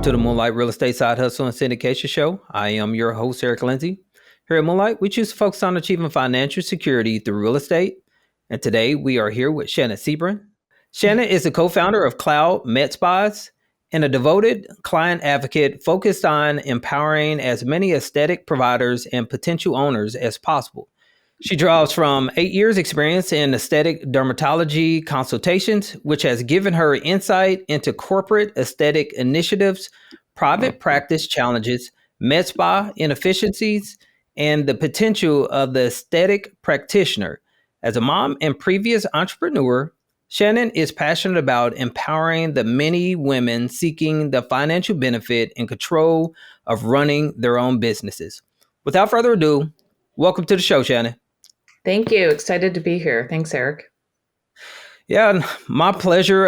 to the Moonlight Real Estate Side Hustle and Syndication Show. I am your host, Eric Lindsay. Here at Moonlight, we choose to focus on achieving financial security through real estate. And today we are here with Shannon Sebrin. Shannon is the co-founder of Cloud Med Spas and a devoted client advocate focused on empowering as many aesthetic providers and potential owners as possible. She draws from 8 years experience in aesthetic dermatology consultations, which has given her insight into corporate aesthetic initiatives, private practice challenges, med spa inefficiencies, and the potential of the aesthetic practitioner. As a mom and previous entrepreneur, Shannon is passionate about empowering the many women seeking the financial benefit and control of running their own businesses. Without further ado, welcome to the show, Shannon. Thank you. Excited to be here. Thanks, Eric. Yeah, my pleasure.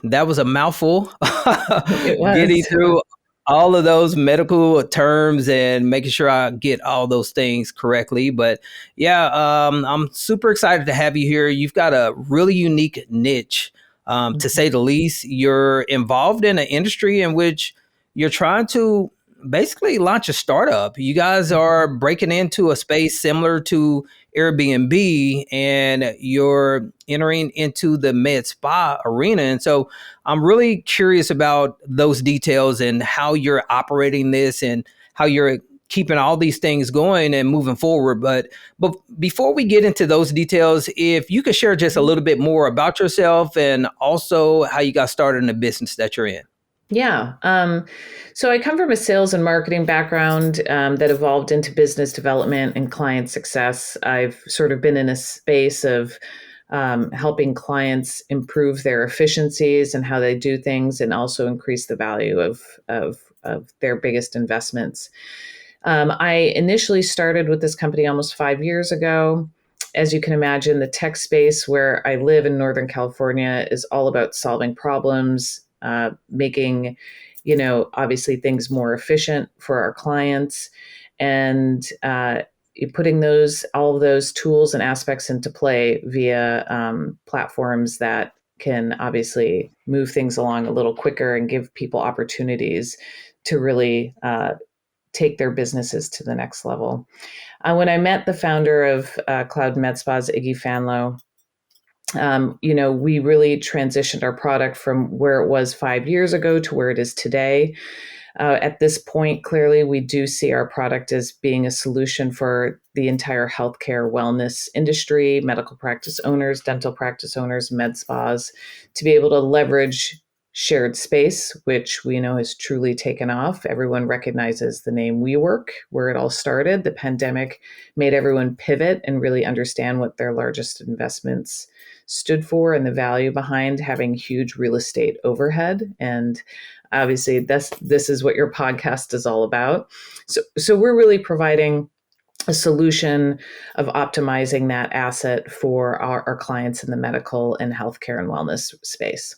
That was a mouthful. It was. Getting through all of those medical terms and making sure I get all those things correctly. But yeah, I'm super excited to have you here. You've got a really unique niche, to say the least. You're involved in an industry in which you're trying to basically launch a startup. You guys are breaking into a space similar to Airbnb, and you're entering into the med spa arena. And so I'm really curious about those details and how you're operating this and how you're keeping all these things going and moving forward. But before we get into those details, if you could share just a little bit more about yourself and also how you got started in the business that you're in. Yeah. So I come from a sales and marketing background that evolved into business development and client success. I've sort of been in a space of helping clients improve their efficiencies and how they do things, and also increase the value of their biggest investments. I initially started with this company almost 5 years ago. As you can imagine, the tech space where I live in Northern California is all about solving problems, making, obviously things more efficient for our clients, and putting all of those tools and aspects into play via platforms that can obviously move things along a little quicker and give people opportunities to really take their businesses to the next level. When I met the founder of Cloud Med Spas, Iggy Fanlo, we really transitioned our product from where it was 5 years ago to where it is today. At this point, clearly, we do see our product as being a solution for the entire healthcare wellness industry, medical practice owners, dental practice owners, med spas, to be able to leverage shared space, which we know has truly taken off. Everyone recognizes the name WeWork, where it all started. The pandemic made everyone pivot and really understand what their largest investments stood for and the value behind having huge real estate overhead. And obviously, this is what your podcast is all about. So we're really providing a solution of optimizing that asset for our clients in the medical and healthcare and wellness space.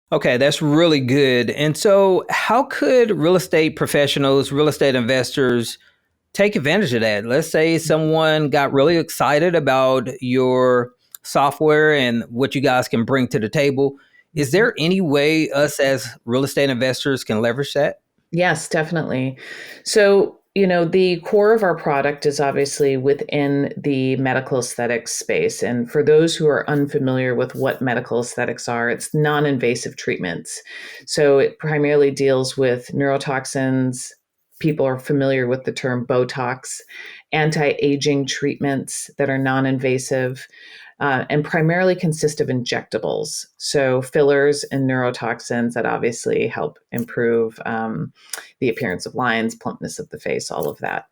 Okay, that's really good. And so how could real estate professionals, real estate investors take advantage of that? Let's say someone got really excited about your software and what you guys can bring to the table. Is there any way us as real estate investors can leverage that? Yes, definitely. So, the core of our product is obviously within the medical aesthetics space. And for those who are unfamiliar with what medical aesthetics are, it's non-invasive treatments. So it primarily deals with neurotoxins. People are familiar with the term Botox, anti-aging treatments that are non-invasive, and primarily consist of injectables. So fillers and neurotoxins that obviously help improve the appearance of lines, plumpness of the face, all of that.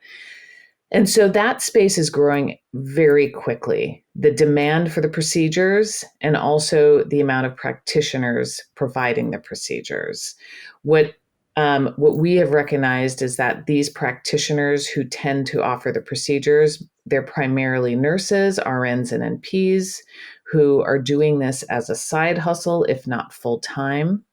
And so that space is growing very quickly. The demand for the procedures and also the amount of practitioners providing the procedures. What we have recognized is that these practitioners who tend to offer the procedures, they're primarily nurses, RNs, and NPs who are doing this as a side hustle, if not full time.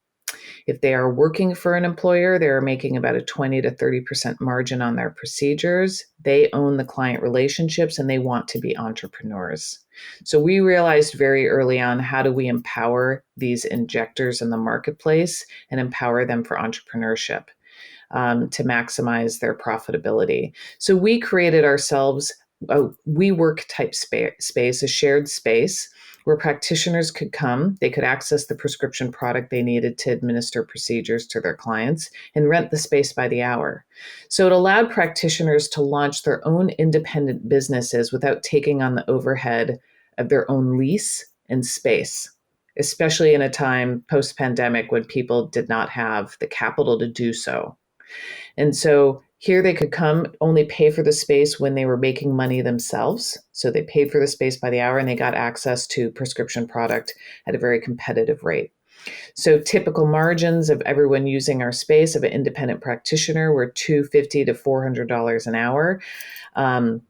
If they are working for an employer, they're making about a 20 to 30% margin on their procedures. They own the client relationships and they want to be entrepreneurs. So we realized very early on, how do we empower these injectors in the marketplace and empower them for entrepreneurship, to maximize their profitability. So we created ourselves a WeWork type space, a shared space where practitioners could come, they could access the prescription product they needed to administer procedures to their clients and rent the space by the hour. So it allowed practitioners to launch their own independent businesses without taking on the overhead of their own lease and space, especially in a time post pandemic when people did not have the capital to do so. And so here they could come, only pay for the space when they were making money themselves. So they paid for the space by the hour and they got access to prescription product at a very competitive rate. So typical margins of everyone using our space of an independent practitioner were $250 to $400 an hour. And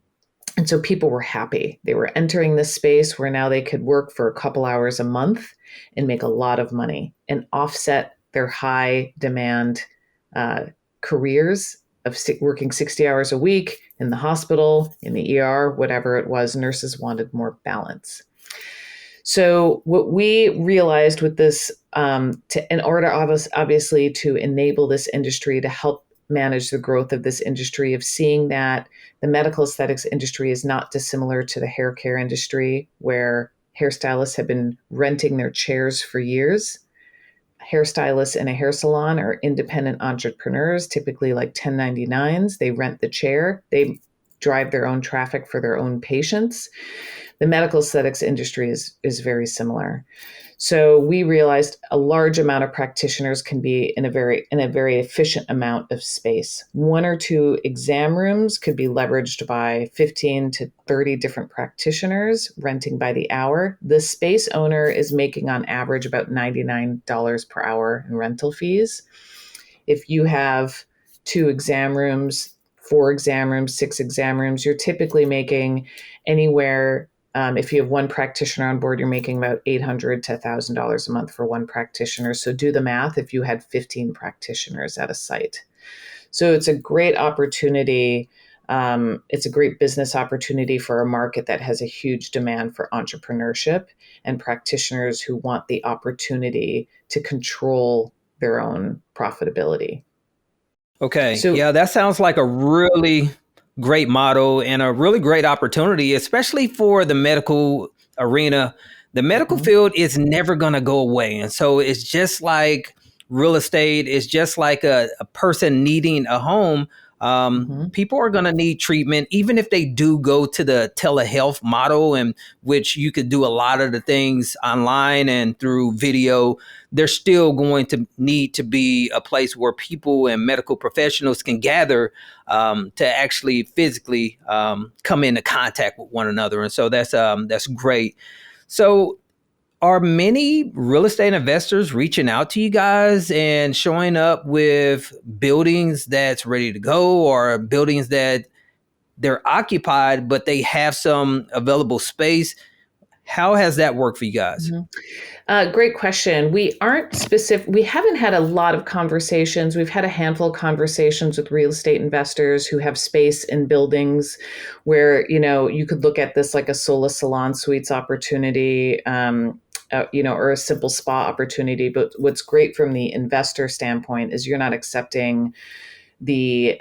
so people were happy. They were entering this space where now they could work for a couple hours a month and make a lot of money and offset their high demand careers of working 60 hours a week in the hospital, in the ER, whatever it was. Nurses wanted more balance. So what we realized with this, in order obviously to enable this industry, to help manage the growth of this industry, of seeing that the medical aesthetics industry is not dissimilar to the hair care industry, where hairstylists have been renting their chairs for years. Hairstylists in a hair salon are independent entrepreneurs, typically like 1099s. They rent the chair, they drive their own traffic for their own patients. The medical aesthetics industry is very similar. So we realized a large amount of practitioners can be in a very efficient amount of space. One or two exam rooms could be leveraged by 15 to 30 different practitioners renting by the hour. The space owner is making on average about $99 per hour in rental fees. If you have 2 exam rooms, 4 exam rooms, 6 exam rooms, you're typically making anywhere, if you have one practitioner on board, you're making about $800 to $1,000 a month for one practitioner. So do the math if you had 15 practitioners at a site. So it's a great opportunity. It's a great business opportunity for a market that has a huge demand for entrepreneurship and practitioners who want the opportunity to control their own profitability. Okay. So, Yeah, that sounds like a really great model and a really great opportunity, especially for the medical arena. The medical mhm, field is never going to go away. And so it's just like real estate, it's just like a person needing a home. mhm, People are going to need treatment, even if they do go to the telehealth model, and which you could do a lot of the things online and through video. There's still going to need to be a place where people and medical professionals can gather, to actually physically come into contact with one another. And so that's great. So are many real estate investors reaching out to you guys and showing up with buildings that's ready to go, or buildings that they're occupied but they have some available space? How has that worked for you guys? mhm. Great question. We aren't specific. We haven't had a lot of conversations. We've had a handful of conversations with real estate investors who have space in buildings where, you could look at this like a Sola Salon Suites opportunity, or a simple spa opportunity. But what's great from the investor standpoint is you're not accepting the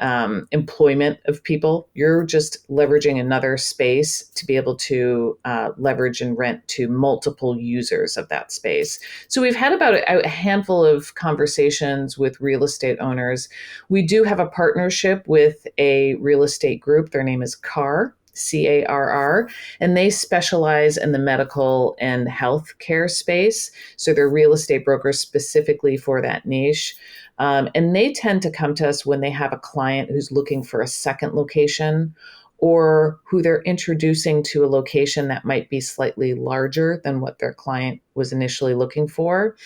employment of people. You're just leveraging another space to be able to leverage and rent to multiple users of that space. So we've had about a handful of conversations with real estate owners. We do have a partnership with a real estate group. Their name is CARR. CARR, and they specialize in the medical and healthcare space. So they're real estate brokers specifically for that niche. And they tend to come to us when they have a client who's looking for a second location, or who they're introducing to a location that might be slightly larger than what their client was initially looking for.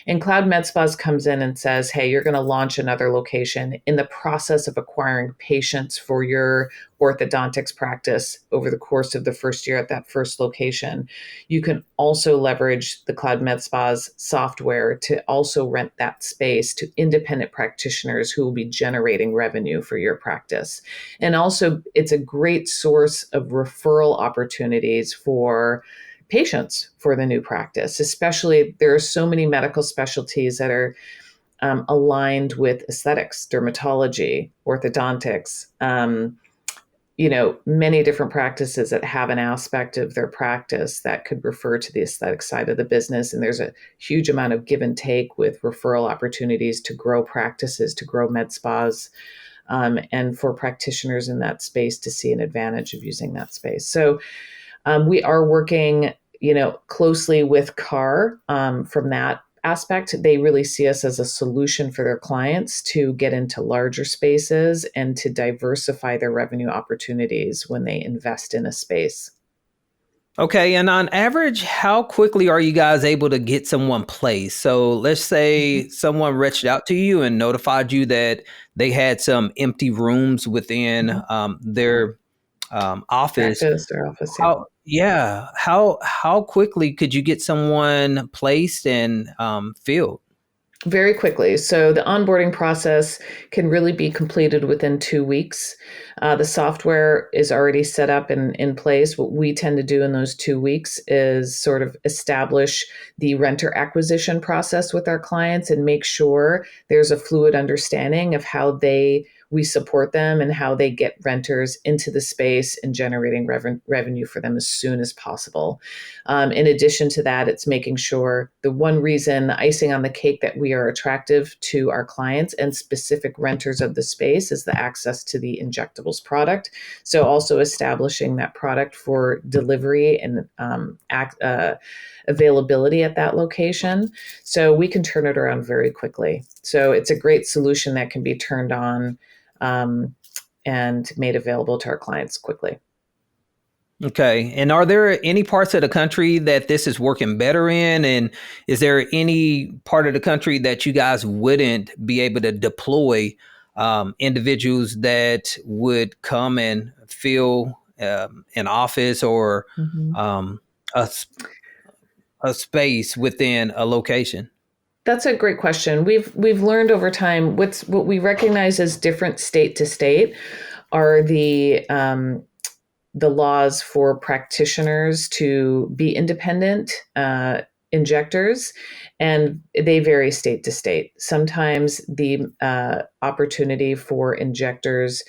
And Cloud Med Spas comes in and says, hey, you're going to launch another location in the process of acquiring patients for your orthodontics practice over the course of the first year at that first location. You can also leverage the Cloud Med Spas software to also rent that space to independent practitioners who will be generating revenue for your practice. And also, it's a great source of referral opportunities for patients for the new practice, especially there are so many medical specialties that are aligned with aesthetics, dermatology, orthodontics, many different practices that have an aspect of their practice that could refer to the aesthetic side of the business. And there's a huge amount of give and take with referral opportunities to grow practices, to grow med spas, and for practitioners in that space to see an advantage of using that space. So we are working, closely with CAR from that aspect. They really see us as a solution for their clients to get into larger spaces and to diversify their revenue opportunities when they invest in a space. Okay, and on average, how quickly are you guys able to get someone placed? So let's say someone reached out to you and notified you that they had some empty rooms within Mhm. their office. Practice or office, yeah. How quickly could you get someone placed and filled? Very quickly. So the onboarding process can really be completed within 2 weeks. The software is already set up and in place. What we tend to do in those 2 weeks is sort of establish the renter acquisition process with our clients and make sure there's a fluid understanding of how we support them and how they get renters into the space and generating revenue for them as soon as possible. In addition to that, it's making sure the icing on the cake that we are attractive to our clients and specific renters of the space is the access to the injectables product. So also establishing that product for delivery and availability at that location. So we can turn it around very quickly. So it's a great solution that can be turned on and made available to our clients quickly. Okay. And are there any parts of the country that this is working better in? And is there any part of the country that you guys wouldn't be able to deploy individuals that would come and fill an office or Mhm. um, a, a space within a location? That's a great question. We've learned over time what we recognize as different state to state are the laws for practitioners to be independent injectors, and they vary state to state. Sometimes the opportunity for injectors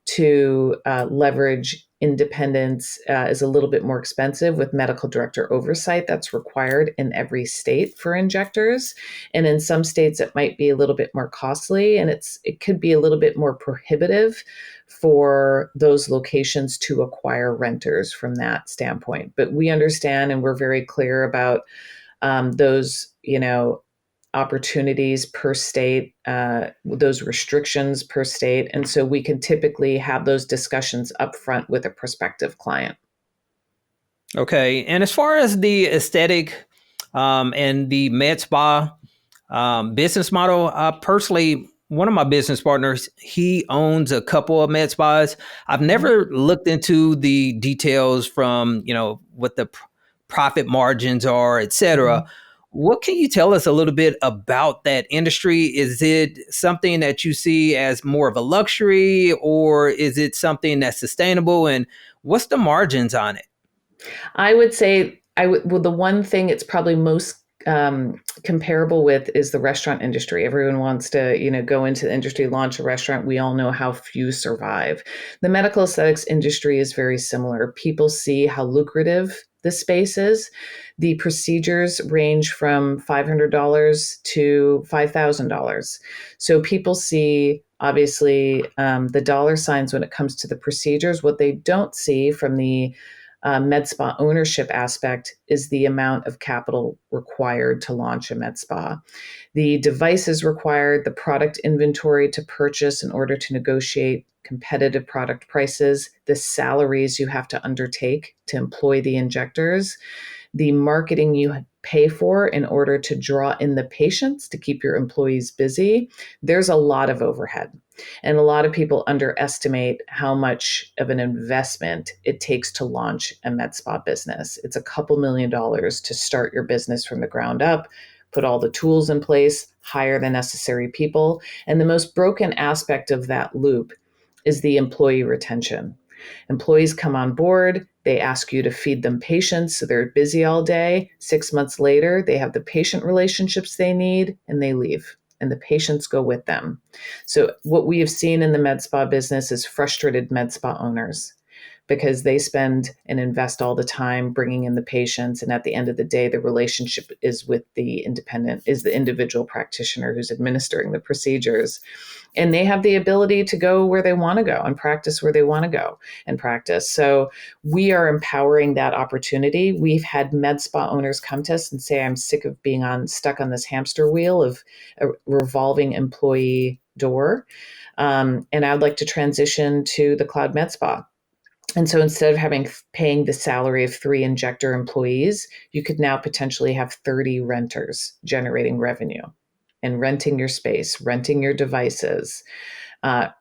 to leverage independence is a little bit more expensive with medical director oversight that's required in every state for injectors. And in some states, it might be a little bit more costly and it could be a little bit more prohibitive for those locations to acquire renters from that standpoint. But we understand and we're very clear about those, opportunities per state, those restrictions per state. And so we can typically have those discussions up front with a prospective client. Okay. And as far as the aesthetic and the med spa business model, personally, one of my business partners, he owns a couple of med spas. I've Mhm. never looked into the details from, what the profit margins are, et cetera. Mhm. What can you tell us a little bit about that industry? Is it something that you see as more of a luxury or is it something that's sustainable? And what's the margins on it? I would say well, the one thing it's probably most comparable with is the restaurant industry. Everyone wants to, go into the industry, launch a restaurant. We all know how few survive. The medical aesthetics industry is very similar. People see how lucrative the space is. The procedures range from $500 to $5,000. So people see obviously the dollar signs when it comes to the procedures. What they don't see from the med spa ownership aspect is the amount of capital required to launch a med spa. The devices required, the product inventory to purchase in order to negotiate competitive product prices, the salaries you have to undertake to employ the injectors, the marketing you pay for in order to draw in the patients to keep your employees busy, there's a lot of overhead. And a lot of people underestimate how much of an investment it takes to launch a med spa business. It's a couple $1,000,000 to start your business from the ground up, put all the tools in place, hire the necessary people. And the most broken aspect of that loop is the employee retention. Employees come on board, they ask you to feed them patients, so they're busy all day. 6 months later, they have the patient relationships they need and they leave, and the patients go with them. So, what we have seen in the med spa business is frustrated med spa owners because they spend and invest all the time bringing in the patients, and at the end of the day the relationship is with the individual practitioner who's administering the procedures, and they have the ability to go where they want to go and practice where they want to go and practice. So we are empowering that opportunity. We've had med spa owners come to us and say, I'm sick of being stuck on this hamster wheel of a revolving employee door, and I'd like to transition to the cloud med spa. And so instead of paying the salary of 3 injector employees, you could now potentially have 30 renters generating revenue and renting your space, renting your devices,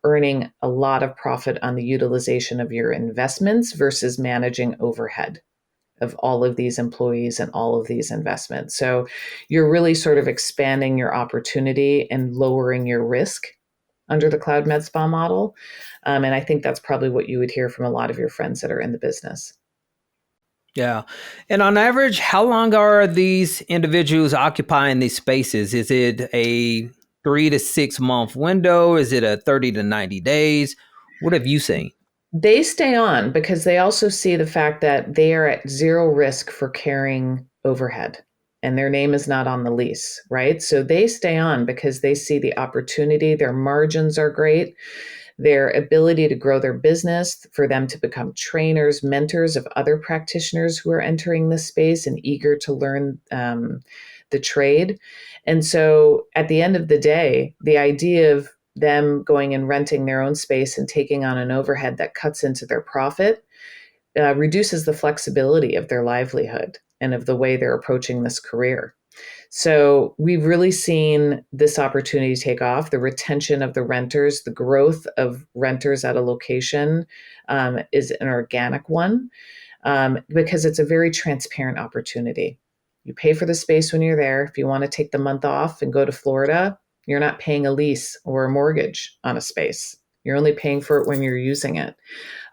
earning a lot of profit on the utilization of your investments versus managing overhead of all of these employees and all of these investments. So you're really sort of expanding your opportunity and lowering your risk under the cloud med spa model. And I think that's probably what you would hear from a lot of your friends that are in the business. Yeah. And on average, how long are these individuals occupying these spaces? Is it a 3 to 6 month window? Is it a 30 to 90 days? What have you seen? They stay on because they also see the fact that they are at zero risk for carrying overhead and their name is not on the lease, right? So they stay on because they see the opportunity. Their margins are great. Their ability to grow their business, for them to become trainers, mentors of other practitioners who are entering this space and eager to learn the trade. And so at the end of the day, the idea of them going and renting their own space and taking on an overhead that cuts into their profit reduces the flexibility of their livelihood and of the way they're approaching this career. So we've really seen this opportunity take off. The retention of the renters, the growth of renters at a location is an organic one because it's a very transparent opportunity. You pay for the space when you're there. If you want to take the month off and go to Florida, you're not paying a lease or a mortgage on a space. You're only paying for it when you're using it.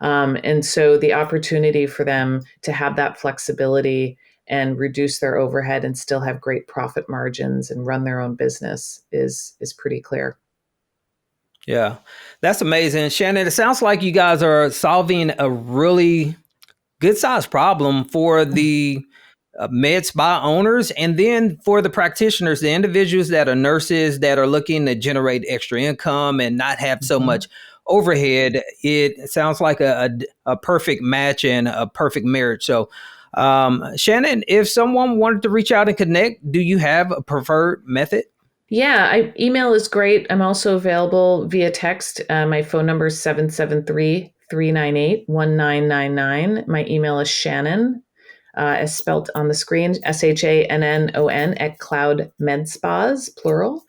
And so the opportunity for them to have that flexibility and reduce their overhead and still have great profit margins and run their own business is pretty clear. Yeah, that's amazing. Shannon, it sounds like you guys are solving a really good sized problem for the med spa owners and then for the practitioners, the individuals that are nurses that are looking to generate extra income and not have so Mm-hmm. much overhead. It sounds like a perfect match and a perfect marriage. So, Shannon, if someone wanted to reach out and connect, do you have a preferred method? Yeah, email is great. I'm also available via text. My phone number is 773-398-1999. My email is Shannon, as spelt on the screen, SHANNON at cloudmedspas, plural,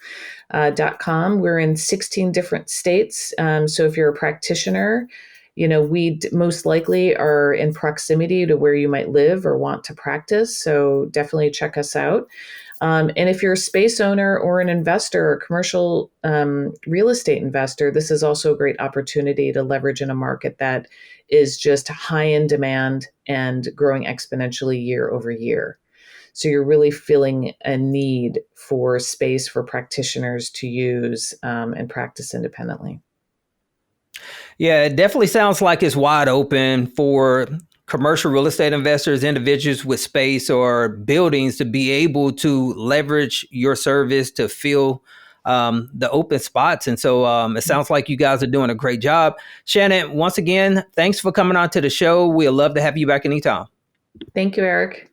.com. We're in 16 different states. So if you're a practitioner, we most likely are in proximity to where you might live or want to practice. So definitely check us out. And if you're a space owner or an investor or commercial real estate investor, this is also a great opportunity to leverage in a market that is just high in demand and growing exponentially year over year. So you're really feeling a need for space for practitioners to use and practice independently. Yeah, it definitely sounds like it's wide open for commercial real estate investors, individuals with space or buildings to be able to leverage your service to fill the open spots. And so it sounds like you guys are doing a great job. Shannon, once again, thanks for coming on to the show. We'd love to have you back anytime. Thank you, Eric.